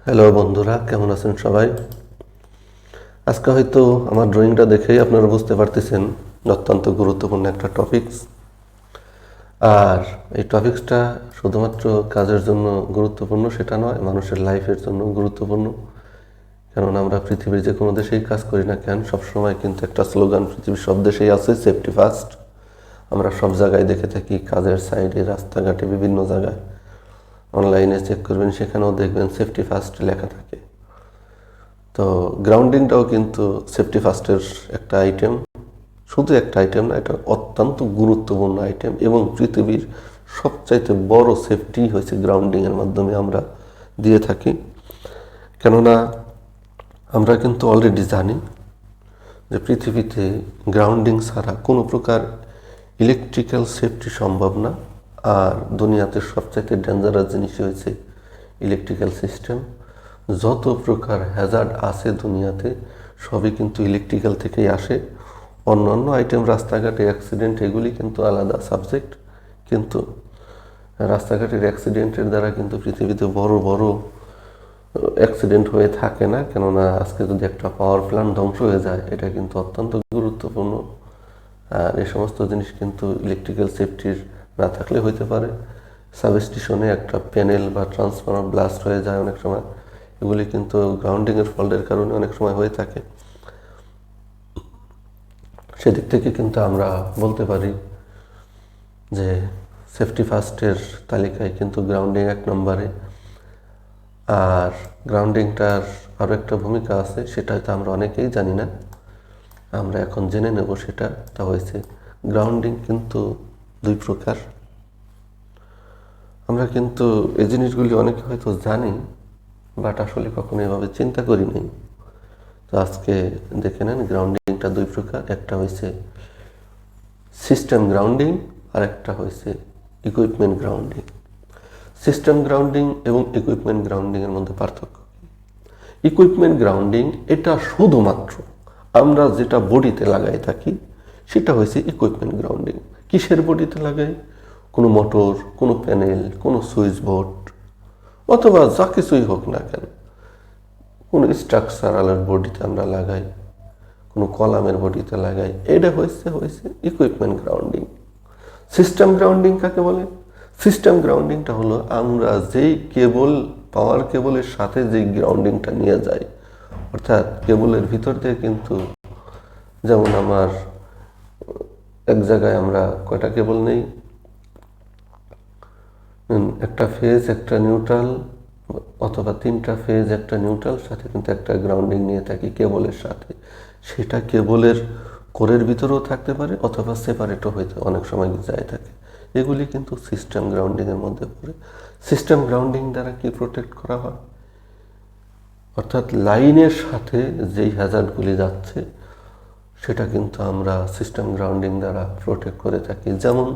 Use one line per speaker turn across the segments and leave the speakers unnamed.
Hello বন্ধুরা, কেমন আছেন সবাই? আজকে হয়তো আমার ড্রয়িংটা দেখেই আপনারা বুঝতে পারতেছেন অত্যন্ত গুরুত্বপূর্ণ একটা টপিকস। আর এই টপিকসটা শুধুমাত্র কাজের জন্য গুরুত্বপূর্ণ সেটা নয়, মানুষের লাইফের জন্য গুরুত্বপূর্ণ। কারণ আমরা পৃথিবীর যে কোনো দেশেই কাজ করি না কেন, সবসময় কিন্তু একটা স্লোগান পৃথিবীর সব দেশেই আছে, সেফটি ফার্স্ট। আমরা সব জায়গায় দেখে থাকি, কাজের সাইডে, রাস্তাঘাটে, বিভিন্ন জায়গায়। অনলাইনে চেক করবেন, সেখানেও দেখবেন সেফটি ফার্স্ট লেখা থাকে। তো গ্রাউন্ডিংটাও কিন্তু সেফটি ফার্স্টের একটা আইটেম, শুধু একটা আইটেম না, এটা অত্যন্ত গুরুত্বপূর্ণ আইটেম। এবং পৃথিবীর সবচাইতে বড় সেফটি হয়েছে গ্রাউন্ডিংয়ের মাধ্যমে আমরা দিয়ে থাকি। কেননা আমরা কিন্তু অলরেডি জানি যে পৃথিবীতে গ্রাউন্ডিং ছাড়া কোনো প্রকার ইলেকট্রিক্যাল সেফটি সম্ভব না। আর দুনিয়াতে সবচাইতে ডেঞ্জারাস জিনিস হয়েছে ইলেকট্রিক্যাল সিস্টেম। যত প্রকার হ্যাজার্ড আছে দুনিয়াতে সবই কিন্তু ইলেকট্রিক্যাল থেকেই আসে। অন্যান্য আইটেম, রাস্তাঘাটে অ্যাক্সিডেন্ট, এগুলি কিন্তু আলাদা সাবজেক্ট। কিন্তু রাস্তাঘাটের অ্যাক্সিডেন্টের দ্বারা কিন্তু পৃথিবীতে বড় বড় অ্যাক্সিডেন্ট হয়ে থাকে না। কেননা আজকে যদি একটা পাওয়ার প্ল্যান্ট ধ্বংস হয়ে যায়, এটা কিন্তু অত্যন্ত গুরুত্বপূর্ণ। আর এই সমস্ত জিনিস কিন্তু ইলেকট্রিক্যাল সেফটির না থাকলে হইতে পারে। সাবস্টেশনে একটা প্যানেল বা ট্রান্সফরমার ব্লাস্ট হয়ে যায় অনেক সময়, এগুলি কিন্তু গ্রাউন্ডিংয়ের ফল্টের কারণে অনেক সময় হয়ে থাকে। সেদিক থেকে কিন্তু আমরা বলতে পারি যে সেফটি ফার্স্টের তালিকায় কিন্তু গ্রাউন্ডিং এক নম্বরে। আর গ্রাউন্ডিংটার আরও একটা ভূমিকা আছে, সেটা হয়তো আমরা অনেকেই জানি না, আমরা এখন জেনে নেব সেটা। তা হয়েছে গ্রাউন্ডিং কিন্তু দুই প্রকার। আমরা কিন্তু এই জিনিসগুলি অনেকে হয়তো জানি, বাট আসলে কখনো এভাবে চিন্তা করি নাই। তো আজকে দেখে নেন, গ্রাউন্ডিংটা দুই প্রকার। একটা হয়েছে সিস্টেম গ্রাউন্ডিং, আর একটা হয়েছে ইকুইপমেন্ট গ্রাউন্ডিং। সিস্টেম গ্রাউন্ডিং এবং ইকুইপমেন্ট গ্রাউন্ডিংয়ের মধ্যে পার্থক্য। ইকুইপমেন্ট গ্রাউন্ডিং এটা শুধুমাত্র আমরা যেটা বডিতে লাগাই থাকি সেটা হয়েছে ইকুইপমেন্ট গ্রাউন্ডিং। কিসের বডিতে লাগাই? কোনো মোটর, কোনো প্যানেল, কোনো সুইচ বোর্ড, অথবা যা কিছুই হোক না কেন, কোনো স্ট্রাকচারালের বডিতে আমরা লাগাই, কোনো কলামের বডিতে লাগাই, এটা হয়েছে ইকুইপমেন্ট গ্রাউন্ডিং। সিস্টেম গ্রাউন্ডিং কাকে বলে? সিস্টেম গ্রাউন্ডিংটা হলো আমরা যেই কেবল, পাওয়ার কেবলের সাথে যেই গ্রাউন্ডিংটা নিয়ে যাই, অর্থাৎ কেবলের ভিতর দিয়ে কিন্তু, যেমন আমার এক জায়গায় আমরা কয়টা কেবল নেই, একটা ফেজ, একটা নিউট্রাল, অথবা তিনটা ফেজ, একটা নিউট্রাল, সাথে কিন্তু একটা গ্রাউন্ডিং নিয়ে থাকি কেবলের সাথে। সেটা কেবলের কোরের ভিতরেও থাকতে পারে, অথবা সেপারেটও হইতে অনেক সময় যায় থাকে। এগুলি কিন্তু সিস্টেম গ্রাউন্ডিংয়ের মধ্যে পড়ে। সিস্টেম গ্রাউন্ডিং দ্বারা কি প্রোটেক্ট করা হয়? অর্থাৎ লাইনের সাথে যেই হ্যাজার্ডগুলি যাচ্ছে সেটা কিন্তু আমরা সিস্টেম গ্রাউন্ডিং দ্বারা প্রোটেক্ট করে থাকি। যেমন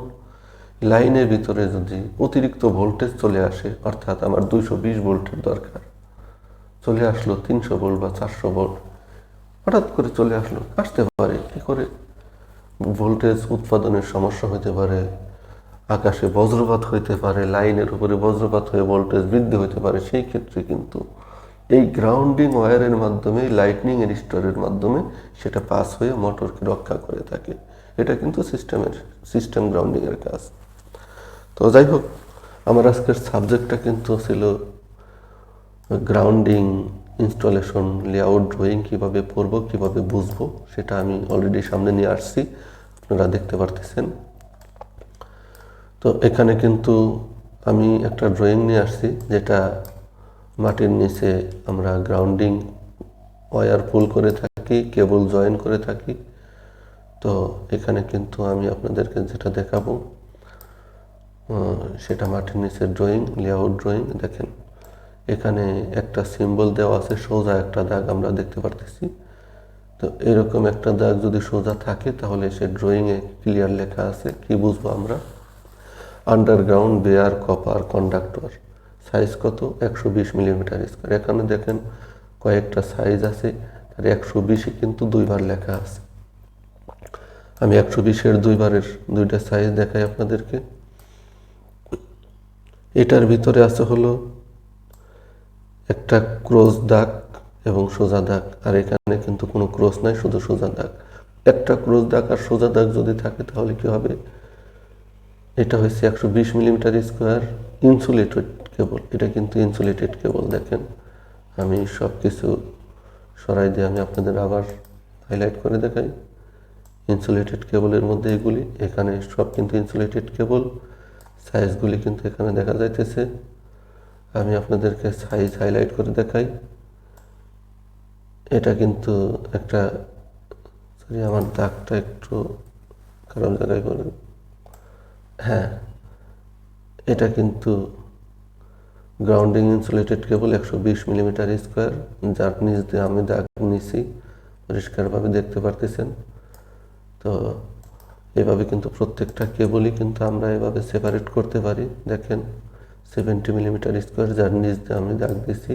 লাইনের ভিতরে যদি অতিরিক্ত ভোল্টেজ চলে আসে, অর্থাৎ আমার 220 ভোল্টের দরকার, চলে আসলো 300 ভোল্ট বা 400 ভোল্ট, হঠাৎ করে চলে আসতে পারে। কি করে? ভোল্টেজ উৎপাদনের সমস্যা হতে পারে, আকাশে বজ্রপাত হইতে পারে, লাইনের উপরে বজ্রপাত হয়ে ভোল্টেজ বৃদ্ধি হতে পারে। সেই ক্ষেত্রে কিন্তু এই গ্রাউন্ডিং ওয়্যারের মাধ্যমে, লাইটনিং এর স্টোরের মাধ্যমে সেটা পাস হয়ে মোটরকে রক্ষা করে থাকে। এটা কিন্তু সিস্টেম গ্রাউন্ডিং এর কাজ। তো যাই হোক, আমার আজকের সাবজেক্টটা কিন্তু ছিল গ্রাউন্ডিং, ইনস্টলেশন, লেআউট, ড্রয়িং কীভাবে পড়ব, কীভাবে বুঝবো, সেটা আমি অলরেডি সামনে নিয়ে আসছি, আপনারা দেখতে পারতেছেন। তো এখানে কিন্তু আমি একটা ড্রয়িং নিয়ে আসছি, যেটা মাটির নিচে আমরা গ্রাউন্ডিং ওয়্যার পুল করে থাকি, কেবল জয়েন করে থাকি। তো এখানে কিন্তু আমি আপনাদেরকে যেটা দেখাবো সেটা মাটির নিচের ড্রয়িং, লেআউট ড্রয়িং। দেখেন এখানে একটা সিম্বল দেওয়া আছে, সোজা একটা দাগ আমরা দেখতে পারতেছি। তো এরকম একটা দাগ যদি সোজা থাকে তাহলে সে ড্রয়িংয়ে ক্লিয়ার লেখা আছে। কি বুঝবো আমরা? Underground bare copper conductor, size কত? 120 মিলিমিটার স্কোয়ার। এখানে দেখেন কয়েকটা সাইজ আছে, আর 120ই কিন্তু দুইবার লেখা আছে। আমি 120-এর দুইটা সাইজ দেখাই আপনাদেরকে। এটার ভিতরে আছে হলো একটা ক্রস দাগ এবং সোজা দাগ, আর এখানে কিন্তু কোনো ক্রস নাই, শুধু সোজা দাগ। একটা ক্রস দাগ আর সোজা দাগ যদি থাকে তাহলে কি হবে, এটা হচ্ছে 120 মিলিমিটার স্কোয়ার ইনসুলেটেড কেবল। এটা কিন্তু ইনসুলেটেড কেবল। দেখেন আমি সব কিছু সরাই দিয়ে আমি আপনাদের আবার হাইলাইট করে দেখাই। ইনসুলেটেড কেবলের মধ্যে এগুলি, এখানে সব কিন্তু ইনসুলেটেড কেবল। সাইজগুলি কিন্তু এখানে দেখা যাইতেছে। আমি আপনাদেরকে সাইজ হাইলাইট করে দেখাই। এটা কিন্তু একটা, সরি আমার দাগটা একটু খারাপ জায়গায় করে, হ্যাঁ এটা কিন্তু গ্রাউন্ডিং ইনসুলেটেড কেবল 120 মিলিমিটার স্কোয়ার, যার নিচ দিয়ে আমি দাগ নিছি, পরিষ্কারভাবে দেখতে পারতেছেন। তো এভাবে কিন্তু প্রত্যেকটা কেবলই কিন্তু আমরা এভাবে সেপারেট করতে পারি। দেখেন 70 মিলিমিটার স্কোয়ার, যার নিচ দিয়ে আমি দাগ দিছি।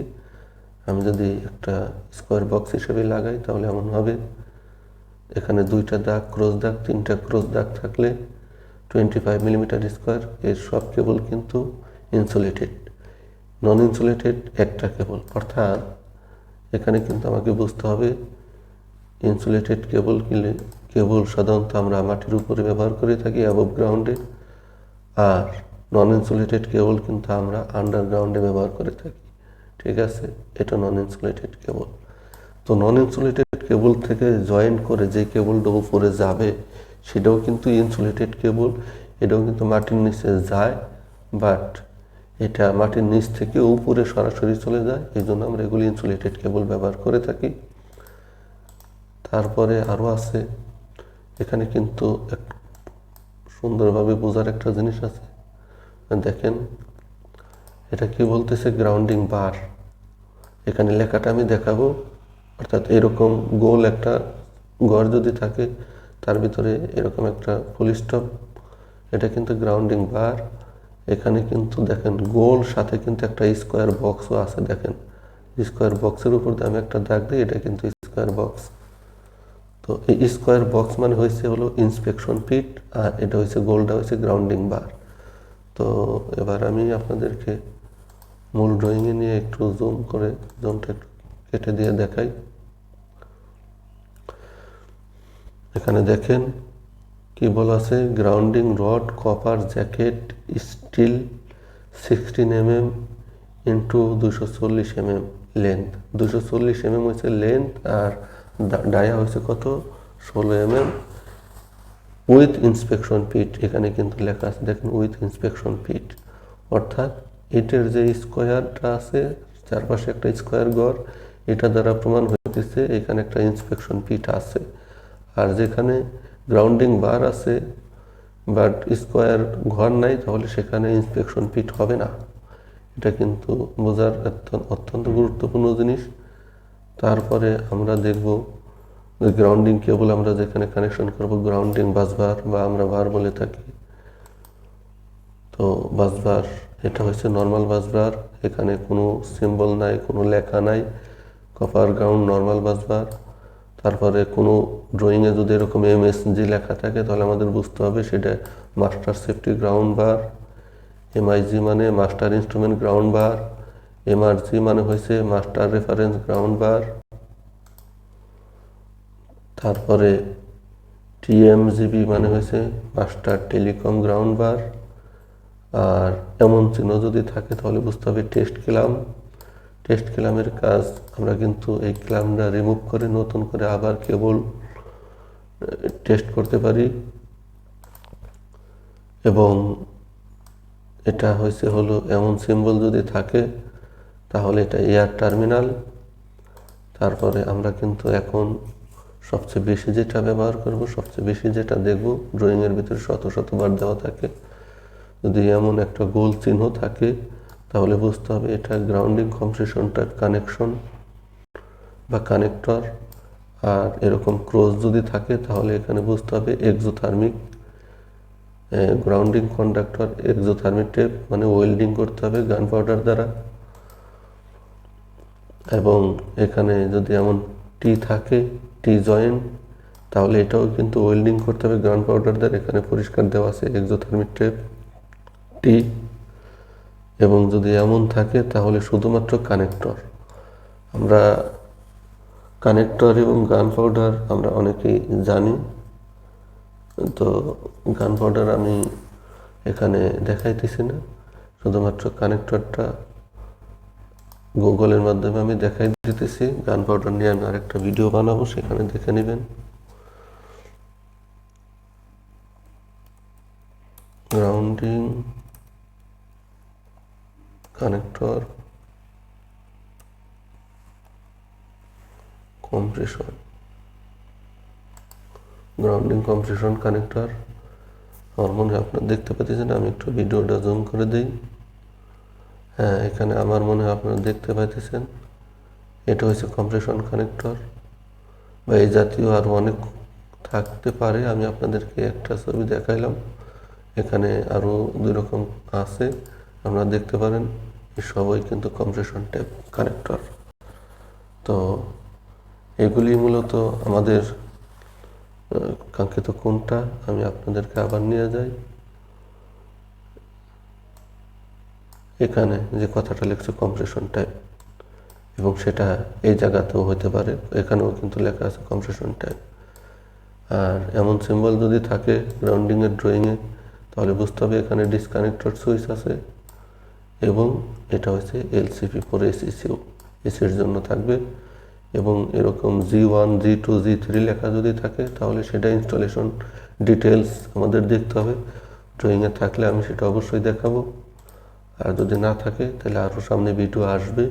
আমি যদি একটা স্কোয়ার বক্স হিসেবে লাগাই তাহলে এমন হবে, এখানে দুইটা দাগ ক্রস দাগ, তিনটা ক্রস দাগ থাকলে 25 মিলিমিটার স্কোয়ার। এর সব কেবল কিন্তু ইনসুলেটেড। নন ইনসুলেটেড একটা কেবল, অর্থাৎ এখানে কিন্তু আমাকে বুঝতে হবে ইনসুলেটেড কেবল সাধারণত আমরা মাটির উপরে ব্যবহার করে থাকি অ্যাবভ গ্রাউন্ডে, আর নন ইনসুলেটেড কেবল কিন্তু আমরা আন্ডারগ্রাউন্ডে ব্যবহার করে থাকি। ঠিক আছে, এটা নন ইনসুলেটেড কেবল। তো নন ইনসুলেটেড কেবল থেকে জয়েন্ট করে যে কেবলটা উপরে যাবে সেটাও কিন্তু ইনসুলেটেড কেবল। এটাও কিন্তু মাটির নিচে যায়, বাট এটা মাটির নিচ থেকে উপরে সরাসরি চলে যায়, এই জন্য আমরা এগুলি ইনসুলেটেড কেবল ব্যবহার করে থাকি। তারপরে আরও আছে, এখানে কিন্তু এক সুন্দরভাবে বোঝার একটা জিনিস আছে। দেখেন এটা কি বলতেছে, গ্রাউন্ডিং বার। এখানে লেখাটা আমি দেখাবো, অর্থাৎ এরকম গোল একটা ঘর যদি থাকে তার ভিতরে এরকম একটা ফুল স্টপ, এটা কিন্তু গ্রাউন্ডিং বার। এখানে কিন্তু দেখেন গোল সাথে কিন্তু একটা স্কোয়ার বক্সও আছে। দেখেন স্কোয়ার বক্সের উপর দিয়ে আমি একটা দাগ দিই, এটা কিন্তু স্কোয়ার বক্স। তো এই স্কোয়ার বক্স মানে হয়েছে হলো ইন্সপেকশন পিট, আর এটা হচ্ছে গোলটা হচ্ছে গ্রাউন্ডিং বার। তো এবার আমি আপনাদেরকে মূল ড্রয়িংয়ে নিয়ে একটু জুমটা একটু কেটে দিয়ে দেখাই। এখানে দেখেন কি বলা আছে, grounding rod copper jacket steel 16 mm into 240 mm length. 240 mm হচ্ছে লেন্থ, আর ডায়া হচ্ছে কত, 16 mm উইথ ইন্সপেকশন পিট। এখানে কিন্তু লেখা আছে দেখেন উইথ ইন্সপেকশন পিট, অর্থাৎ ইটের যে স্কোয়ারটা আছে চারপাশে একটা স্কোয়ার ঘর, এটা দ্বারা প্রমাণ হইতেছে এখানে একটা ইন্সপেকশন পিট আছে। আর যেখানে গ্রাউন্ডিং বার আছে বাট স্কোয়ার ঘর নাই, তাহলে সেখানে ইন্সপেকশন পিট হবে না। এটা কিন্তু বোঝার অত্যন্ত গুরুত্বপূর্ণ জিনিস। তারপরে আমরা দেখব যে গ্রাউন্ডিং কেবল আমরা যেখানে কানেকশন করব গ্রাউন্ডিং বাসবার, বা আমরা বার বলে থাকি। তো বাসবার এটা হচ্ছে নর্মাল বাসবার, এখানে কোনো সিম্বল নাই, কোনো লেখা নাই, কপার গ্রাউন্ড নর্মাল বাসবার। তারপরে কোনো ড্রয়িংয়ে যদি এরকম MSG লেখা থাকে তাহলে আমাদের বুঝতে হবে সেটা মাস্টার সেফটি গ্রাউন্ড বার। MIG মানে মাস্টার ইনস্ট্রুমেন্ট গ্রাউন্ড বার। MRG মানে হয়েছে মাস্টার রেফারেন্স গ্রাউন্ড বার। তারপরে TMGB মানে হয়েছে মাস্টার টেলিকম গ্রাউন্ড বার। আর এমন চিহ্ন যদি থাকে তাহলে বুঝতে হবে টেস্ট ক্ল্যাম্প। টেস্ট ক্ল্যাম্পের কাজ আমরা কিন্তু এই ক্ল্যাম্পটা রিমুভ করে নতুন করে আবার কেবল টেস্ট করতে পারি। এবং এটা হয়েছে হলো এমন সিম্বল যদি থাকে তাহলে এটা এয়ার টার্মিনাল। তারপরে আমরা কিন্তু এখন সবচেয়ে বেশি যেটা ব্যবহার করব, সবচেয়ে বেশি যেটা দেখব, ড্রয়িংয়ের ভিতরে শতবার দেওয়া থাকে, যদি এমন একটা গোল চিহ্ন থাকে তাহলে বুঝতে হবে এটা গ্রাউন্ডিং কম্প্রেশনটার কানেকশন বা কানেক্টর। আর এরকম ক্রস যদি থাকে তাহলে এখানে বুঝতে হবে exothermic grounding conductor, exothermic tape মানে ওয়েল্ডিং করতে হবে গান পাউডার দ্বারা। এবং এখানে যদি এমন টি থাকে, টি জয়েন্ট, তাহলে এটাও কিন্তু ওয়েল্ডিং করতে হবে গান পাউডার দ্বারা। এখানে পরিষ্কার দেওয়া আছে এক্সোথার্মিক টেপ টি। এবং যদি এমন থাকে তাহলে শুধুমাত্র কানেক্টর। আমরা কানেক্টর এবং গান পাউডার আমরা অনেকেই জানি, তো গান পাউডার আমি এখানে দেখাইতেছি না, শুধুমাত্র কানেক্টরটা গুগলের মাধ্যমে আমি দেখাই দিতেছি। গান পাউডার নিয়ে আমি আরেকটা ভিডিও বানাবো, সেখানে দেখে নেবেন। Grounding connector compression, grounding compression connector. আমার মনে হয় আপনারা দেখতে পাচ্ছেন, আমি একটু ভিডিওটা জুম করে দিই। হ্যাঁ, এখানে আমার মনে হয় আপনারা দেখতে পাইতেছেন, এটা হচ্ছে কম্প্রেশন কানেক্টর, বা এই জাতীয় আরও অনেক থাকতে পারে। আমি আপনাদেরকে একটা ছবি দেখাইলাম, এখানে আরও 2 রকম আছে, আপনারা দেখতে পারেন। এই সবই কিন্তু কম্প্রেশন টাইপ কানেক্টর। তো এগুলি মূলত আমাদের কাঙ্ক্ষিত কোনটা আমি আপনাদেরকে আবার নিয়ে যাই। এখানে যে কথাটা লিখছে কম্প্রেশন টাইপ, এবং সেটা এই জায়গাতেও হতে পারে, এখানেও কিন্তু লেখা আছে কম্প্রেশন টাইপ। আর এমন সিম্বল যদি থাকে গ্রাউন্ডিংয়ের ড্রয়িংয়ে, তাহলে বুঝতে হবে এখানে ডিসকানেক্টর সুইচ আছে, এবং এটা হচ্ছে LCP ফর এসিসিও, এসির জন্য থাকবে। এবং এরকম G1 G2 G3 লেখা যদি থাকে তাহলে সেটা ইনস্টলেশন ডিটেলস আমাদের দেখতে হবে। ড্রয়িংয়ে থাকলে আমি সেটা অবশ্যই দেখাবো, আর যদি না থাকে তাহলে আরও সামনে ভিডিও আসবে,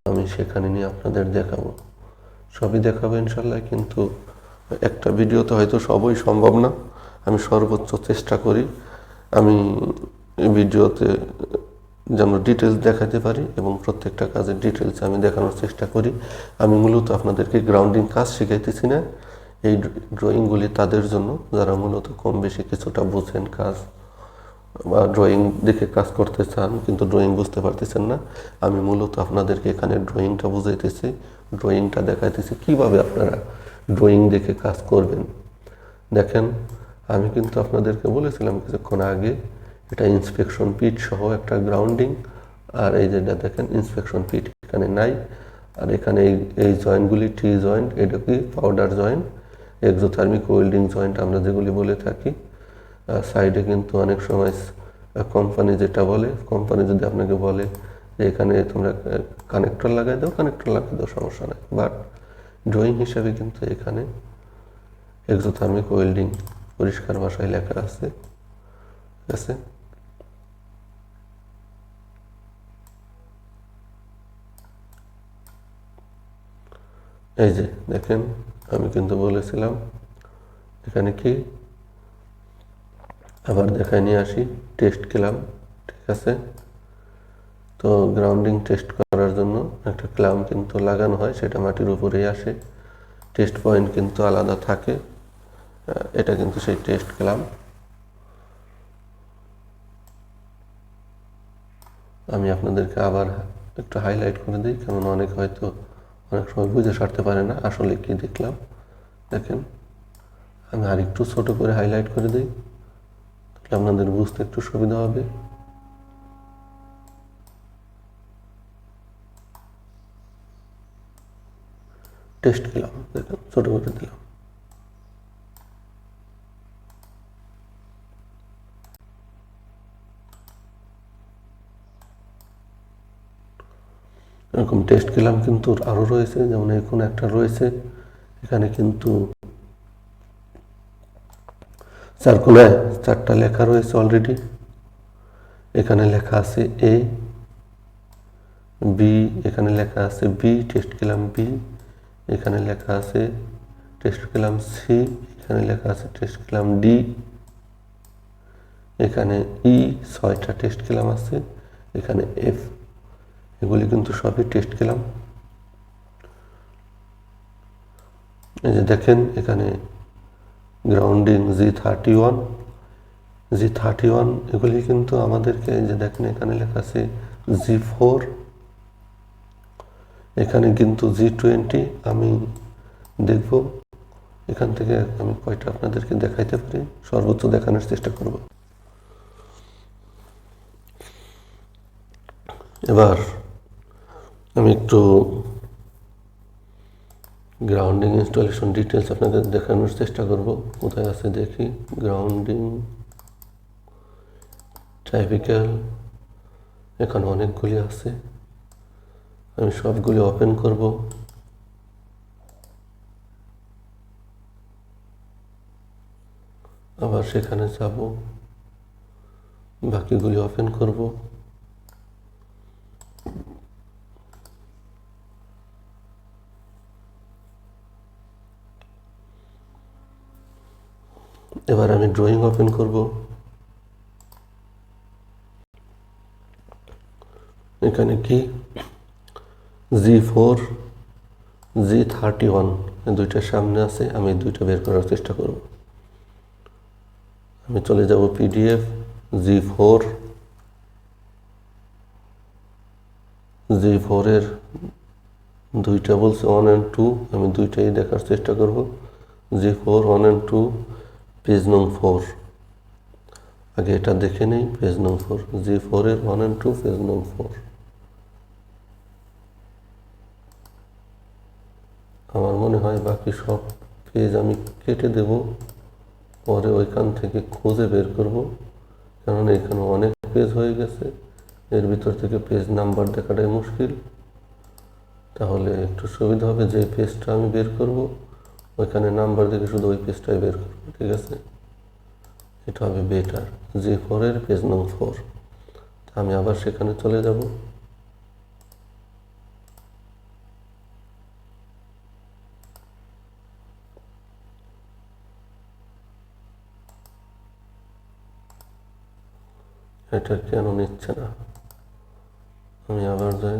আমি সেখানে নিয়ে আপনাদের দেখাবো, সবই দেখাবো ইনশাল্লাহ। কিন্তু একটা ভিডিওতে হয়তো সবই সম্ভব না, আমি সর্বোচ্চ চেষ্টা করি আমি এই ভিডিওতে যেন ডিটেলস দেখাতে পারি, এবং প্রত্যেকটা কাজের ডিটেলস আমি দেখানোর চেষ্টা করি। আমি মূলত আপনাদেরকে গ্রাউন্ডিং কাজ শিখাইতেছি না, এই ড্রয়িংগুলি তাদের জন্য যারা মূলত কম বেশি কিছুটা বুঝেন কাজ, বা ড্রয়িং দেখে কাজ করতে চান কিন্তু ড্রয়িং বুঝতে পারতেছেন না। আমি মূলত আপনাদেরকে এখানে ড্রয়িংটা বুঝাইতেছি, ড্রয়িংটা দেখাইতেছি কীভাবে আপনারা ড্রয়িং দেখে কাজ করবেন। দেখেন, আমি কিন্তু আপনাদেরকে বলেছিলাম কিছুক্ষণ আগে, এটা ইন্সপেকশন পিট সহ একটা গ্রাউন্ডিং, আর এই যেটা দেখেন ইন্সপেকশন পিট এখানে নাই। আর এখানে এই জয়েন্টগুলি টি জয়েন্ট, এটা কি powder joint, exothermic welding joint আমরা যেগুলি বলে থাকি। সাইডে কিন্তু অনেক সময় কোম্পানি যেটা বলে, কোম্পানি যদি আপনাকে বলে যে এখানে তোমরা কানেক্টর লাগাই দাও, কানেক্টর লাগাই দাও, সমস্যা নেই, বাট ড্রয়িং হিসাবে কিন্তু এখানে এক্সোথার্মিক ওয়েল্ডিং পরিষ্কার ভাষায় লেখা আছে, ঠিক আছে। এই যে দেখেন, আমি কিন্তু বলেছিলাম এখানে কি, আবার দেখায় নিয়ে আসি, টেস্ট ক্লাম, ঠিক আছে। তো গ্রাউন্ডিং টেস্ট করার জন্য একটা ক্লাম কিন্তু লাগানো হয়, সেটা মাটির উপরেই আসে, টেস্ট পয়েন্ট কিন্তু আলাদা থাকে। এটা কিন্তু সেই টেস্ট ক্লাম। আমি আপনাদেরকে আবার একটু হাইলাইট করে দিই, কারণ অনেক হয়তো অনেক সময় বুঝে সারতে পারে না আসলে কি দেখলাম। দেখেন, আমি আর একটু ছোট করে হাইলাইট করে দিই, তাহলে আপনাদের বুঝতে একটু সুবিধা হবে। টেস্ট ক্লাম দেখেন, ছোট করে দিলাম। এরকম টেস্ট ক্লাম কিন্তু আরও রয়েছে, যেমন এখন একটা রয়েছে, এখানে কিন্তু সার্কুলার 4টা লেখা রয়েছে অলরেডি। এখানে লেখা আছে A, B, এখানে লেখা আছে B, টেস্ট ক্লাম B, এখানে লেখা আছে টেস্ট ক্লাম C, এখানে লেখা আছে টেস্ট ক্লাম D, এখানে E, 6টা টেস্ট ক্লাম আছে, এখানে F, এগুলি কিন্তু সবই টেস্ট ক্লাম। এই যে দেখেন, এখানে গ্রাউন্ডিং G31, এগুলি কিন্তু আমাদেরকে, যে দেখেন এখানে লেখা আছে G4, এখানে কিন্তু G20। আমি দেখব এখান থেকে আমি কয়টা আপনাদেরকে দেখাইতে পারি, সর্বোচ্চ দেখানোর চেষ্টা করব। এবার আমি একটু গ্রাউন্ডিং ইনস্টলেশন ডিটেলস আপনাদের দেখানোর চেষ্টা করব। কোথায় আছে দেখি, গ্রাউন্ডিং টাইপিক্যাল, এখানে অনেকগুলি আছে, আমি সবগুলি ওপেন করব। আবার সেখানে যাব, বাকিগুলি ওপেন করব। এবার আমি ড্রয়িং ওপেন করব। এখানে কি G4 G31 দুইটার সামনে আছে, আমি দুইটা বের করার চেষ্টা করব। আমি চলে যাব PDF G4 এর দুইটা বলছে 1 and 2, আমি দুইটাই দেখার চেষ্টা করব। G4 1 and 2 পেজ নং 4, আগে এটা দেখে নেই। পেজ নং 4, G4 এর 1 and 2 পেজ নং 4। আমার মনে হয় বাকি সব পেজ আমি কেটে দেব, পরে ওইখান থেকে খুঁজে বের করব, কারণ এখানে অনেক পেজ হয়ে গেছে, এর ভিতর থেকে পেজ নাম্বার দেখাটাই মুশকিল। তাহলে একটু সুবিধা হবে, যে পেজটা আমি বের করব ওইখানে নাম্বার দেখে শুধু ওই পেজটাই বের করব, ঠিক আছে? এটা হবে বেটার। G4 এর পেজ নং 4, আমি আবার সেখানে চলে যাব। এটা কেন নিচ্ছে না, আমি আবার যাই।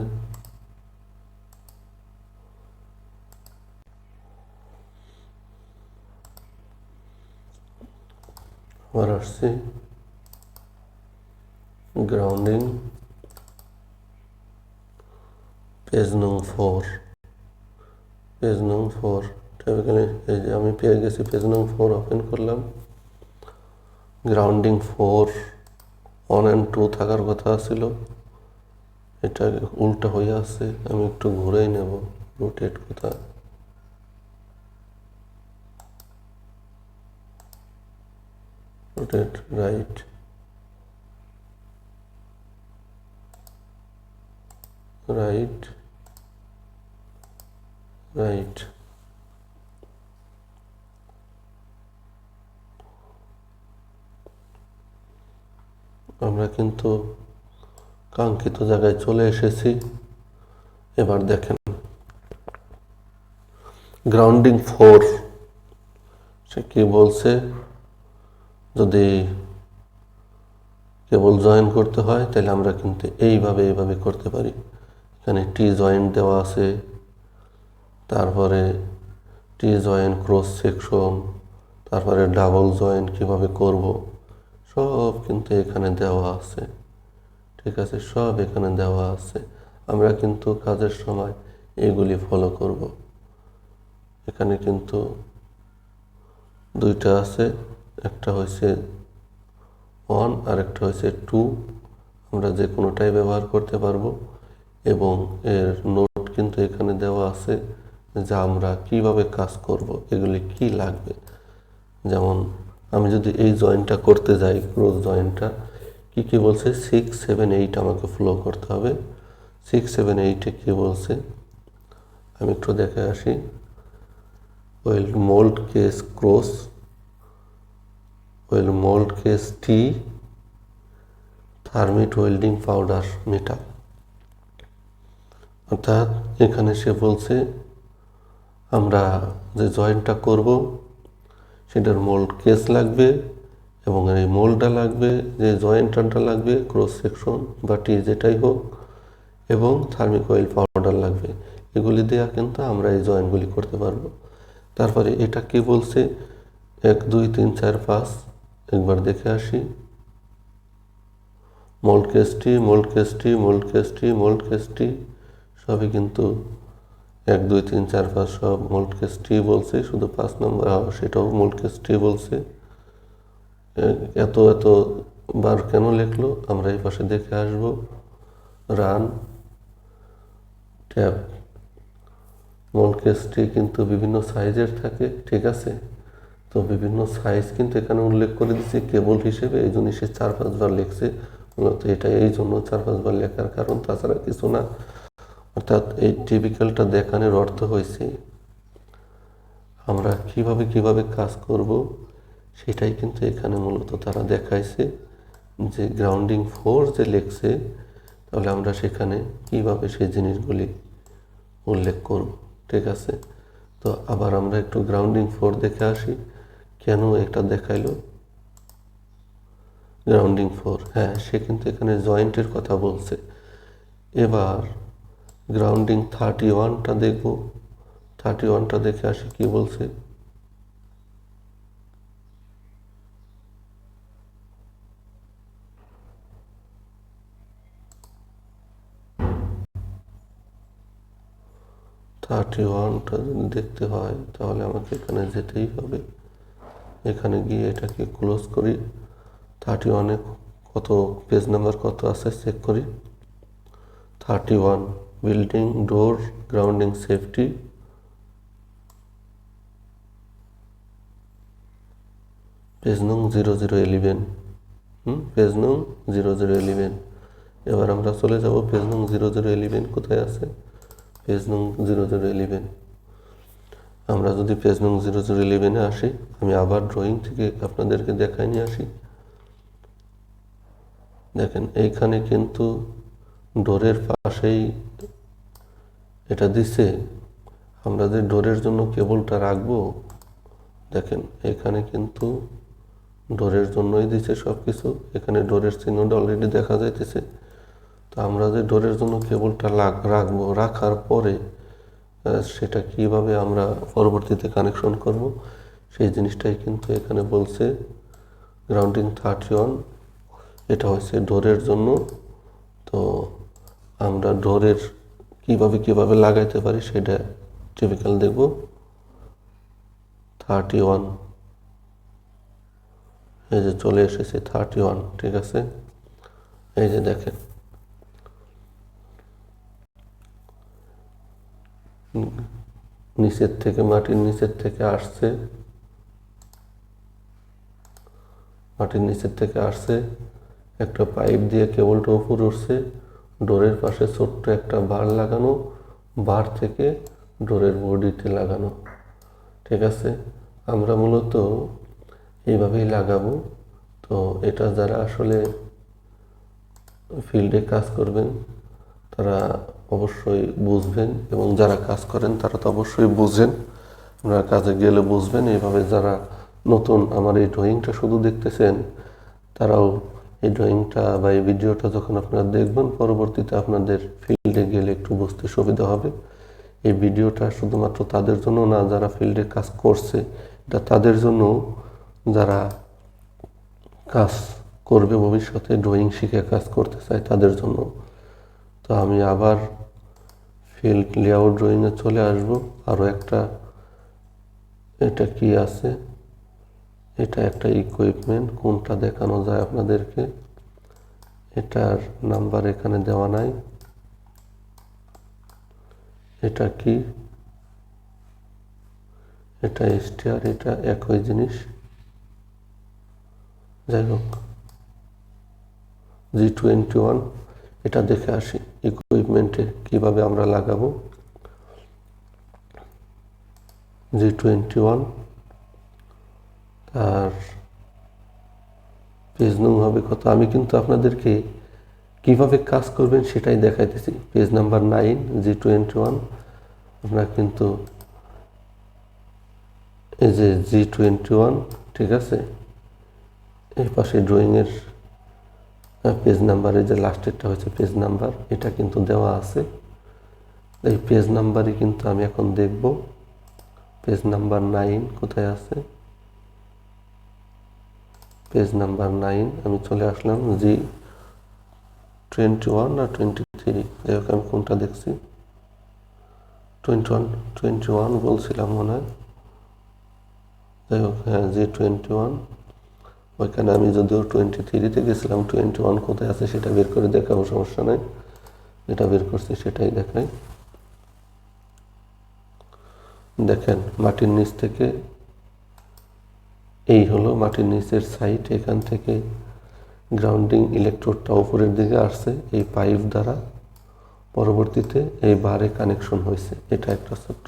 আবার আসছি, গ্রাউন্ডিং পেজ নং 4, পেজ নং 4 টাইপিক্যালি এই যে আমি পেয়ে গেছি। পেজ নং 4 ওপেন করলাম। গ্রাউন্ডিং 4 1 and 2 থাকার কথা ছিল, এটা উল্টা হয়ে আছে, আমি একটু ঘুরেই নেব। রোটেট কোথায়, রোটেট রাইট, রাইট, রাইট। আমরা কিন্তু কাঙ্ক্ষিত জায়গায় চলে এসেছি। এবার দেখেন গ্রাউন্ডিং 4 সে কি বলছে, যদি কেবল জয়েন করতে হয় তাহলে আমরা কিন্তু এইভাবে করতে পারি। এখানে টি জয়েন্ট দেওয়া আছে, তারপরে টি জয়েন্ট ক্রস সেকশন, তারপরে ডাবল জয়েন্ট কিভাবে করব সব কিন্তু এখানে দেওয়া আছে, ঠিক আছে? সব এখানে দেওয়া আছে, আমরা কিন্তু কাজের সময় এগুলি ফলো করব। এখানে কিন্তু দুইটা আছে, একটা হয়েছে 1 আর একটা হয়েছে 2, আমরা যে কোনোটাই ব্যবহার করতে পারবো। এবং এর নোট কিন্তু এখানে দেওয়া আছে যে আমরা কিভাবে কাজ করব, এগুলি কি লাগবে। যেমন আমি যদি এই জয়েন্টটা করতে যাই, ক্রস জয়েন্টটা কি বলছে, 6 7 8 আমাকে ফলো করতে হবে। 6 7 8-এ কি বলছে আমি একটু দেখে আসি। Weld mould case cross, weld mould case tee, thermit welding powder metal. অর্থাৎ এখানে সে বলছে আমরা যে জয়েন্টটা করব সেটার মোল্ড কেস লাগবে, এবং এই মোল্ডটা লাগবে, যে জয়েন্টটা লাগবে ক্রস সেকশন বা টি যেটাই হোক, এবং থার্মিক অয়েল পাউডার লাগবে। এগুলি দেওয়া কিন্তু আমরা এই জয়েন্টগুলি করতে পারবো। তারপরে এটা কি বলছে, 1 2 3 4 5, একবার দেখে আসি। মোল্ড কেস টি, মোল্ড কেস টি, মোল্ড কেস টি, মোল্ড কেস টি, সবই কিন্তু 1 2 3 4 5 সব মোল্ড কেস টি বলছে, শুধু 5 নম্বর সেটাও মোল্ড কেস টি বলছে। এত বার কেন লিখলো আমরা এই পাশে দেখে আসব। Run tab. মূল কেসটি কিন্তু বিভিন্ন সাইজের থাকে, ঠিক আছে। তো বিভিন্ন সাইজ কিন্তু এখানে উল্লেখ করে দিচ্ছে কেবল হিসেবে, এই জন্য সে 4-5 বার লিখছে। মূলত এটা এই জন্য 4-5 বার লেখার কারণ, তাছাড়া কিছু না। অর্থাৎ এই টিপিক্যালটা দেখানোর অর্থ হয়েছে আমরা কিভাবে কাজ করব সেটাই কিন্তু এখানে মূলত তারা দেখাইছে, যে গ্রাউন্ডিং ফোর্স যে লিখছে, তাহলে আমরা সেখানে কিভাবে সেই জিনিসগুলি উল্লেখ করব, ঠিক আছে। তো আবার আমরা একটু গ্রাউন্ডিং ফোর্স দেখে আসি, কেন এটা দেখাইলো গ্রাউন্ডিং ফোর। হ্যাঁ, সে কিন্তু এখানে জয়েন্টের কথা বলছে। এবার গ্রাউন্ডিং 31টা দেখব, 31টা দেখে আসি কি বলছে। থার্টি ওয়ানটা যদি দেখতে হয় তাহলে আমাকে এখানে যেতেই হবে। এখানে গিয়ে এটাকে ক্লোজ করি। 31-এ কত পেজ নাম্বার কত আছে চেক করি। 31 বিল্ডিং ডোর গ্রাউন্ডিং সেফটি, পেজ নং 0011। পেজ নং 0011। এবার আমরা চলে যাব পেজ নং 0011 কোথায় আছে, পেজ নং 0011। আমরা যদি পেজ নং 0011-এ আসি, আমি আবার ড্রয়িং থেকে আপনাদেরকে দেখাই নিয়ে আসি। দেখেন এইখানে কিন্তু ডোরের পাশেই এটা দিছে। আমরা যে ডোরের জন্য কেবলটা রাখবো, দেখেন এখানে কিন্তু ডোরের জন্যই দিছে সব কিছু। এখানে ডোরের চিহ্নটা অলরেডি দেখা যাইতেছে। তো আমরা যে ডোরের জন্য কেবলটা রাখবো, রাখার পরে সেটা কিভাবে আমরা পরবর্তীতে কানেকশন করব সেই জিনিসটাই কিন্তু এখানে বলছে। গ্রাউন্ডিং 31 এটা হচ্ছে ডোরের জন্য। তো আমরা ডোরের কিভাবে লাগাইতে পারি সেটা টিপিক্যাল দেখব। 31 এই যে চলে এসেছে 31, ঠিক আছে। এই যে দেখেন নিচের থেকে, মাটির নিচের থেকে আসছে, মাটির নিচের থেকে আসছে, একটা পাইপ দিয়ে কেবলটা উপরে উঠছে, ডোরের পাশে ছোট্ট একটা বার লাগানো, বার থেকে ডোরের বডিতে লাগানো, ঠিক আছে। আমরা মূলত এইভাবেই লাগাবো। তো এটা যারা আসলে ফিল্ডে কাজ করবেন তারা অবশ্যই বুঝবেন, এবং যারা কাজ করেন তারা তো অবশ্যই বুঝেন, আপনারা কাজে গেলে বুঝবেন। এইভাবে যারা নতুন আমার এই ড্রয়িংটা শুধু দেখতেছেন, তারাও এই ড্রয়িংটা বা এই ভিডিওটা যখন আপনারা দেখবেন, পরবর্তীতে আপনাদের ফিল্ডে গেলে একটু বুঝতে সুবিধা হবে। এই ভিডিওটা শুধুমাত্র তাদের জন্য না যারা ফিল্ডে কাজ করছে, এটা তাদের জন্য যারা কাজ করবে ভবিষ্যতে, ড্রয়িং শিখে কাজ করতে চায় তাদের জন্য। তো আমি আবার ফিল্ড লেআউট ড্রয়িংয়ে চলে আসব। আরও একটা, এটা কি আছে, এটা একটা ইকুইপমেন্ট, কোনটা দেখানো যায় আপনাদেরকে, এটার নাম্বার এখানে দেওয়া নাই। এটা কি, এটা স্টেয়ার, এটা একই জিনিস। যাই হোক, G21 এটা দেখে আসি ইকুইপমেন্টে কিভাবে আমরা লাগাবো। G21 আর পেজ নং হবে কত, আমি কিন্তু আপনাদেরকে কিভাবে কাজ করবেন সেটাই দেখাইতেছি। Page number 9 G21। আপনারা কিন্তু এই যে G21, ঠিক আছে। এই পাশে ড্রয়িংয়ের পেজ নাম্বারে যে লাস্টেরটা হচ্ছে পেজ নাম্বার, এটা কিন্তু দেওয়া আছে। এই পেজ নাম্বারই কিন্তু আমি এখন দেখব। পেজ নাম্বার 9 কোথায় আছে, পেজ নাম্বার 9 আমি চলে আসলাম। G21 না 23, যাই হোক আমি কোনটা দেখছি, 21 বলছিলাম মনে হয়। যাই হোক, হ্যাঁ G21। ওইখানে আমি যদিও 23-তে গেছিলাম, 21 কোথায় আছে সেটা বের করে দেখাবো, সমস্যা নাই। যেটা বের করছি সেটাই দেখাই। দেখেন মাটির নিচ থেকে এই হলো মাটির নিচের সাইড, এখান থেকে গ্রাউন্ডিং ইলেকট্রোডটা উপরের দিকে আসছে এই পাইপ দ্বারা, পরবর্তীতে এই বারে কানেকশন হয়েছে। এটা একটা ছোট্ট,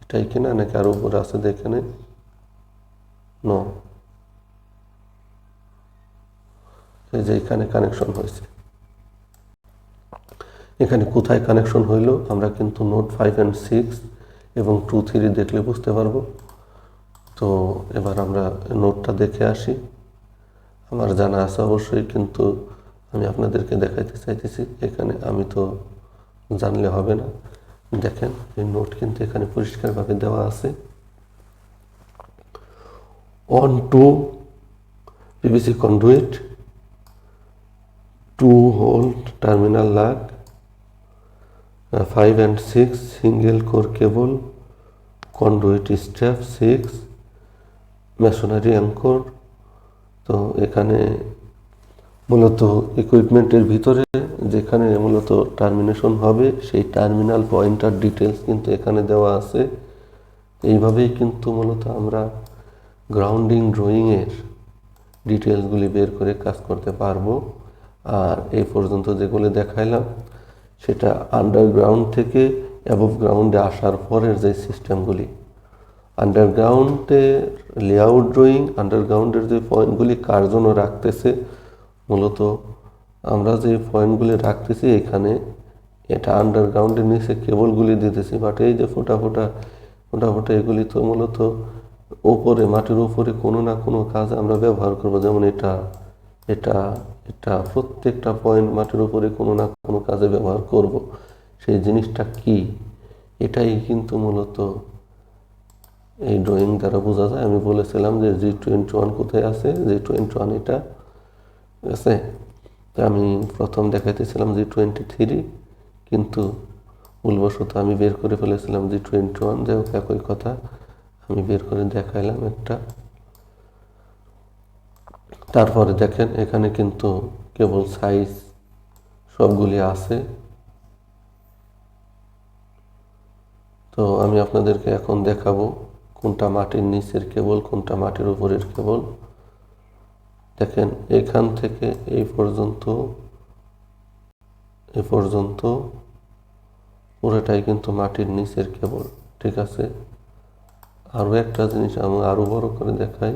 এটাই কিনা নাকি আরো উপরে আছে দেখেন, নো, এই যে এখানে কানেকশন হয়েছে। এখানে কোথায় কানেকশন হইল আমরা কিন্তু নোট 5 and 6 এবং 2, 3 দেখলে বুঝতে পারবো। তো এবার আমরা নোটটা দেখে আসি। আমার জানা আছে অবশ্যই, কিন্তু আমি আপনাদেরকে দেখাইতে চাইতেছি। এখানে আমি তো জানলে হবে না। দেখেন এই নোট কিন্তু এখানে পরিষ্কারভাবে দেওয়া আছে। On to PVC conduit, 2-hole terminal lug, 5 and 6 single core cable, conduit strap 6, masonry anchor। তো এখানে মূলত ইকুইপমেন্টের ভিতরে যেখানে মূলত টার্মিনেশন হবে সেই টার্মিনাল পয়েন্টার ডিটেলস কিন্তু এখানে দেওয়া আছে। এইভাবেই কিন্তু মূলত আমরা গ্রাউন্ডিং ড্রয়িংয়ের ডিটেলসগুলি বের করে কাজ করতে পারবো। আর এই পর্যন্ত যেগুলি দেখাইলাম সেটা আন্ডারগ্রাউন্ড থেকে অ্যাবভ গ্রাউন্ডে আসার পরের যে সিস্টেমগুলি, আন্ডারগ্রাউন্ডের লেআউট ড্রয়িং, আন্ডারগ্রাউন্ডের যে পয়েন্টগুলি কার জন্য রাখতেছে, মূলত আমরা যে পয়েন্টগুলি রাখতেছি এখানে, এটা আন্ডারগ্রাউন্ডের নিচে কেবলগুলি দিতেছি, বাট এই যে ফোটা ফোটা এগুলি তো মূলত উপরে মাটির উপরে কোনো না কোনো কাজে আমরা ব্যবহার করব। যেমন এটা এটা এটা প্রত্যেকটা পয়েন্ট মাটির উপরে কোনো না কোনো কাজে ব্যবহার করব। সেই জিনিসটা কি, এটাই কিন্তু মূলত এই ড্রয়িং দ্বারা বোঝা যায়। আমি বলেছিলাম যে G21 কোথায় আছে, G21 এটা আছে। তো আমি প্রথম দেখাইতেছিলাম G23, কিন্তু ভুলবশত আমি বের করে ফেলেছিলাম G21। যাই হোক একই কথা, আমি বের করে দেখাইলাম একটা। তারপরে দেখেন এখানে কিন্তু কেবল সাইজ সবগুলি আছে। তো আমি আপনাদেরকে এখন দেখাবো কোনটা মাটির নিচের কেবল, কোনটা মাটির উপরের কেবল। দেখেন এখান থেকে এই পর্যন্ত পুরোটাই কিন্তু মাটির নিচের কেবল, ঠিক আছে। আরও একটা জিনিস আমি আরো বড় করে দেখাই।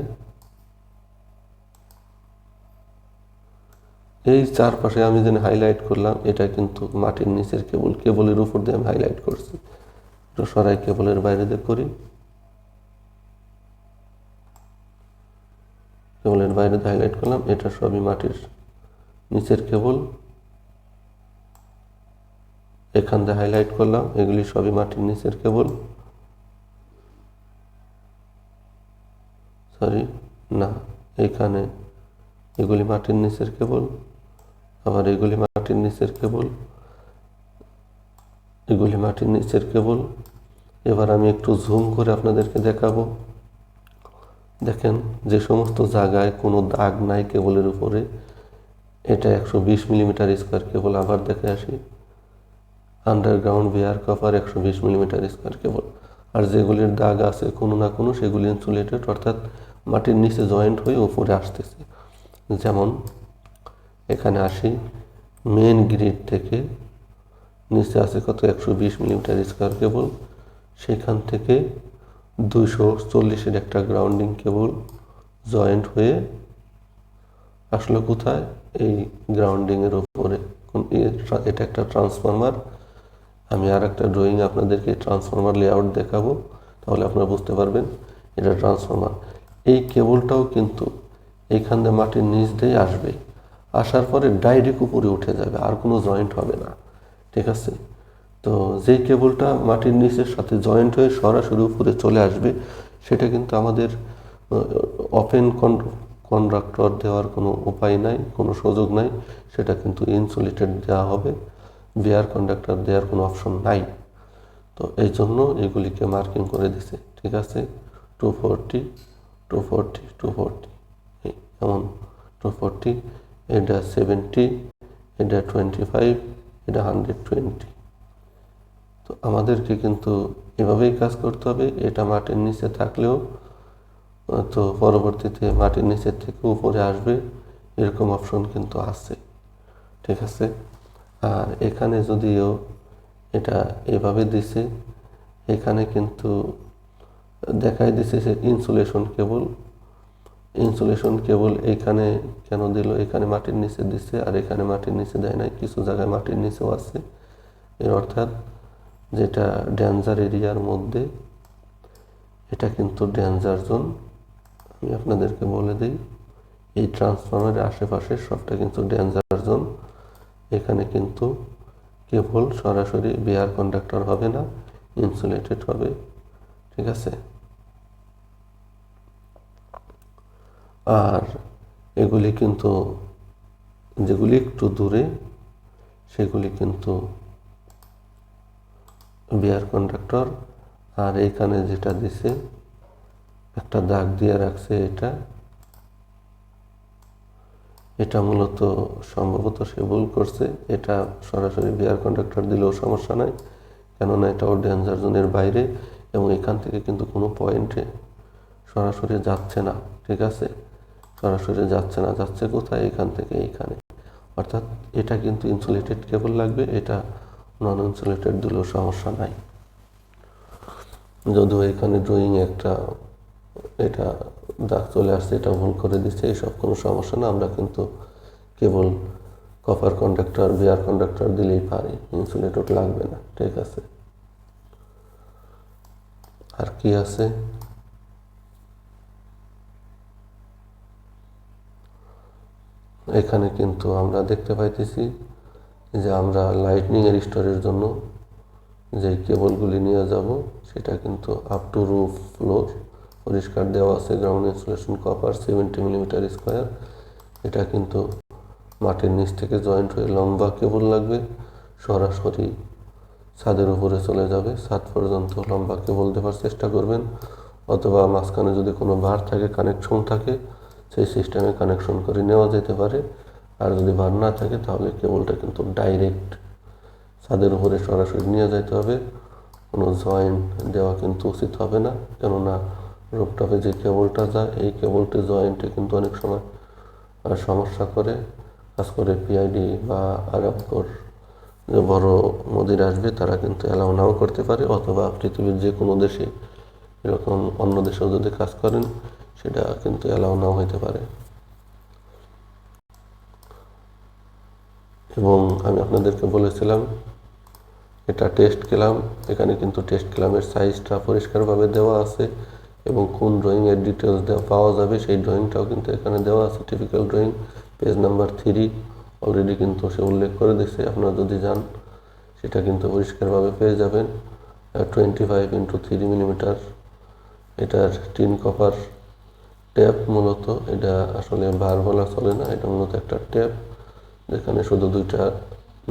এই চারপাশে আমি যেন হাইলাইট করলাম, এটা কিন্তু মাটির নিচের কেবল, কেবলের উপর দিয়ে আমি হাইলাইট করছি। তো সরাই কেবলের বাইরে দিয়ে করি, কেবলের বাইরে দিয়ে হাইলাইট করলাম, এটা সবই মাটির নিচের কেবল। এখান দিয়ে হাইলাইট করলাম, এগুলি সবই মাটির নিচের কেবল। সরি না, এখানে এগুলি মাটির নিচের কেবল, আবার এগুলি মাটির নিচের কেবল, এগুলি মাটির নিচের কেবল। এবার আমি একটু জুম করে আপনাদেরকে দেখাবো। দেখেন যে সমস্ত জায়গায় কোনো দাগ নাই কেবলের উপরে, এটা 120 মিলিমিটার স্কোয়ার কেবল। আবার দেখে আসি, underground bare copper 120 millimetre square cable. আর যেগুলির দাগ আছে কোনো না কোনো, সেগুলি ইনসুলেটেড, অর্থাৎ মাটির নিচে জয়েন্ট হয়ে উপরে আসতেছে। যেমন এখানে আসি, মেন গ্রিড থেকে নিচে আছে কত, 120 মিলিমিটার স্কোয়ার কেবল। সেখান থেকে 240-এর একটা গ্রাউন্ডিং কেবল জয়েন্ট হয়ে আসলো কোথায়, এই গ্রাউন্ডিংয়ের উপরে। এটা একটা ট্রান্সফরমার। আমি আর একটা ড্রয়িং আপনাদেরকে ট্রান্সফরমার লেআউট দেখাবো, তাহলে আপনারা বুঝতে পারবেন এটা ট্রান্সফরমার। এই কেবলটাও কিন্তু এইখান দিয়ে মাটির নিচ দিয়ে আসবে, আসার পরে ডাইরেক্ট উপরে উঠে যাবে, আর কোনো জয়েন্ট হবে না, ঠিক আছে। তো যেই কেবলটা মাটির নিচের সাথে জয়েন্ট হয়ে সরাসরি উপরে চলে আসবে, সেটা কিন্তু আমাদের ওপেন কন্ডাক্টর দেওয়ার কোনো উপায় নাই, কোনো সুযোগ নাই। সেটা কিন্তু ইনসুলেটেড দেওয়া হবে, বেয়ার কন্ডাক্টর দেওয়ার কোনো অপশন নাই। তো এই জন্য এগুলিকে মার্কিং করে দিছে, ঠিক আছে। 240, 240, 240, এমন 240, এটা 70, এটা 25, এটা 120। তো আমাদেরকে কিন্তু এভাবেই কাজ করতে হবে। এটা মাটির নিচে থাকলেও তো পরবর্তীতে মাটির নিচের থেকে উপরে আসবে, এরকম অপশন কিন্তু আছে, ঠিক আছে। আর এখানে যদিও এটা এভাবে দিছে, এখানে কিন্তু দেখাই দিছে যে ইনসুলেশন কেবল এইখানে কেন দিল, এখানে মাটির নিচে দিচ্ছে আর এখানে মাটির নিচে দেয় নাই, কিছু জায়গায় মাটির নিচেও আছে। এর অর্থাৎ যেটা ডেঞ্জার এরিয়ার মধ্যে, এটা কিন্তু ডেঞ্জার জোন। আমি আপনাদেরকে বলে দিই, এই ট্রান্সফরমারের আশেপাশে সবটা কিন্তু ডেঞ্জার জোন। এখানে কিন্তু কেবল সরাসরি বিয়ার কন্ডাক্টর হবে না, ইনসুলেটেড হবে, ঠিক আছে। আর এগুলি কিন্তু যেগুলি একটু দূরে সেগুলি কিন্তু বিয়ার কন্ডাক্টর। আর এইখানে যেটা দিছে একটা দাগ দিয়ে রাখছে, এটা মূলত সম্ভবত সে ভুল করছে। এটা সরাসরি বিয়ার কন্ডাক্টর দিলেও সমস্যা নাই, কেননা এটাও ডেঞ্জার জোনের বাইরে এবং এখান থেকে কিন্তু কোনো পয়েন্টে সরাসরি যাচ্ছে না, ঠিক আছে। সরাসরি যাচ্ছে না, যাচ্ছে কোথায়, এখান থেকে এইখানে। অর্থাৎ এটা কিন্তু ইনসুলেটেড কেবল লাগবে, এটা নন ইনসুলেটেড দিলেও সমস্যা নাই। যদিও এখানে ড্রয়িং এটা দাগ চলে আসছে, এটা ভুল করে দিচ্ছে, এইসব কোনো সমস্যা না। আমরা কিন্তু কেবল কপার কন্ডাক্টর, বিয়ার কন্ডাক্টর দিলেই পারি, ইনসুলেটেড লাগবে না, ঠিক আছে। আর কি আছে, এখানে কিন্তু আমরা দেখতে পাইতেছি যে আমরা লাইটনিং এর স্টোরের জন্য যে কেবলগুলি নিয়ে যাব সেটা কিন্তু আপ টু রুফ ফ্লোর পরিষ্কার দেওয়া আছে। Ground insulation copper 70 millimetre square. এটা কিন্তু মাটির নিচ থেকে জয়েন্ট হয়ে লম্বা কেবল লাগবে, সরাসরি ছাদের উপরে চলে যাবে। ছাদ পর্যন্ত লম্বা কেবল দেওয়ার চেষ্টা করবেন, অথবা মাঝখানে যদি কোনো বার থাকে, কানেকশন থাকে, সেই সিস্টেমে কানেকশন করে নেওয়া যেতে পারে। আর যদি বার না থাকে তাহলে কেবলটা কিন্তু ডাইরেক্ট ছাদের উপরে সরাসরি নিয়ে যেতে হবে, কোনো জয়েন্ট দেওয়া কিন্তু উচিত হবে না। কেননা রুফটপে যে কেবলটা যায়, এই কেবলটি জয়েন্টে কিন্তু অনেক সময় সমস্যা করে, কাজ করে পিআইডি বা আরআবকোর যে বড় নদীর আসবে, তারা কিন্তু অ্যালাউ নাও করতে পারে, অথবা পৃথিবীর যে কোনো দেশে এরকম অন্য দেশেও যদি কাজ করেন সেটা কিন্তু অ্যালাউ নাও হইতে পারে। এবং আমি আপনাদেরকে বলেছিলাম এটা টেস্ট ক্লাম, এখানে কিন্তু টেস্ট ক্লামের সাইজটা পরিষ্কারভাবে দেওয়া আছে এবং কোন ড্রয়িংয়ের ডিটেলস পাওয়া যাবে সেই ড্রয়িংটাও কিন্তু এখানে দেওয়া আছে। Typical drawing page number 3 already কিন্তু সে উল্লেখ করে দিচ্ছে, আপনারা যদি যান সেটা কিন্তু পরিষ্কারভাবে পেয়ে যাবেন। 25x3 মিলিমিটার এটার টিন কপার ট্যাপ, মূলত এটা আসলে বার বলা চলে না, এটা মূলত একটা ট্যাপ যেখানে শুধু দুইটা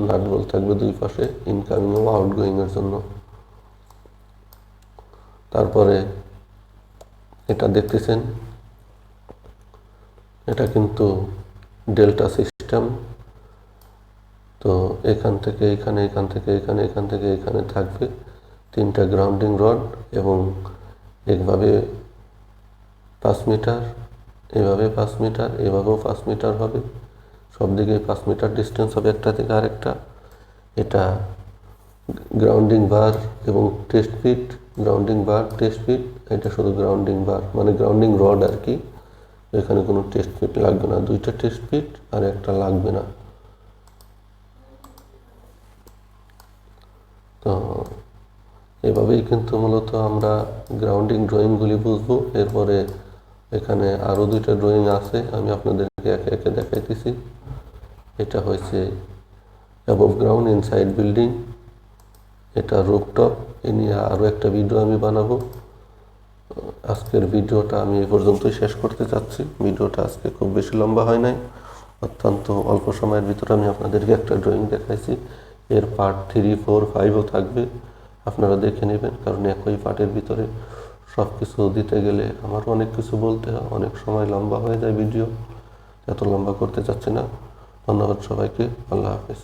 নাট বল থাকবে দুই পাশে, ইনকামিং ও আউটগোয়িং এর জন্য। তারপরে এটা দেখতেছেন, এটা কিন্তু ডেল্টা সিস্টেম। তো এখান থেকে এখানে, এখান থেকে এখানে, এখান থেকে এখানে থাকবে 3টা গ্রাউন্ডিং রড এবং একভাবে 5 মিটার, এভাবে 5 মিটার, এভাবেও 5 মিটার হবে, সব দিকে 5 মিটার ডিস্টেন্স হবে একটা থেকে আরেকটা। এটা গ্রাউন্ডিং বার এবং টেস্ট পিট, গ্রাউন্ডিং বার টেস্ট পিট, এটা শুধু গ্রাউন্ডিং বার মানে গ্রাউন্ডিং রড আর কি। এখানে কোনো টেস্ট পিট লাগবে না, 2টা টেস্ট পিট আর একটা লাগবে না। তো এভাবেই কিন্তু মূলত আমরা গ্রাউন্ডিং ড্রয়িংগুলি বুঝবো। এরপরে এখানে আরও 2টা ড্রয়িং আছে, আমি আপনাদেরকে একে একে দেখাইতেছি। এটা হয়েছে অ্যাবভ গ্রাউন্ড ইনসাইড বিল্ডিং, এটা রুফটপ। এ নিয়ে আরও একটা ভিডিও আমি বানাবো। আজকের ভিডিওটা আমি এই পর্যন্তই শেষ করতে চাচ্ছি। ভিডিওটা আজকে খুব বেশি লম্বা হয় নাই, অত্যন্ত অল্প সময়ের ভিতরে আমি আপনাদেরকে একটা ড্রয়িং দেখাইছি। এর পার্ট 3, 4, 5ও থাকবে, আপনারা দেখে নেবেন, কারণ একই পার্টের ভিতরে সব কিছু দিতে গেলে আমারও অনেক কিছু বলতে হয়, অনেক সময় লম্বা হয়ে যায় ভিডিও, এত লম্বা করতে চাচ্ছি না। ধন্যবাদ সবাইকে, আল্লাহ হাফেজ।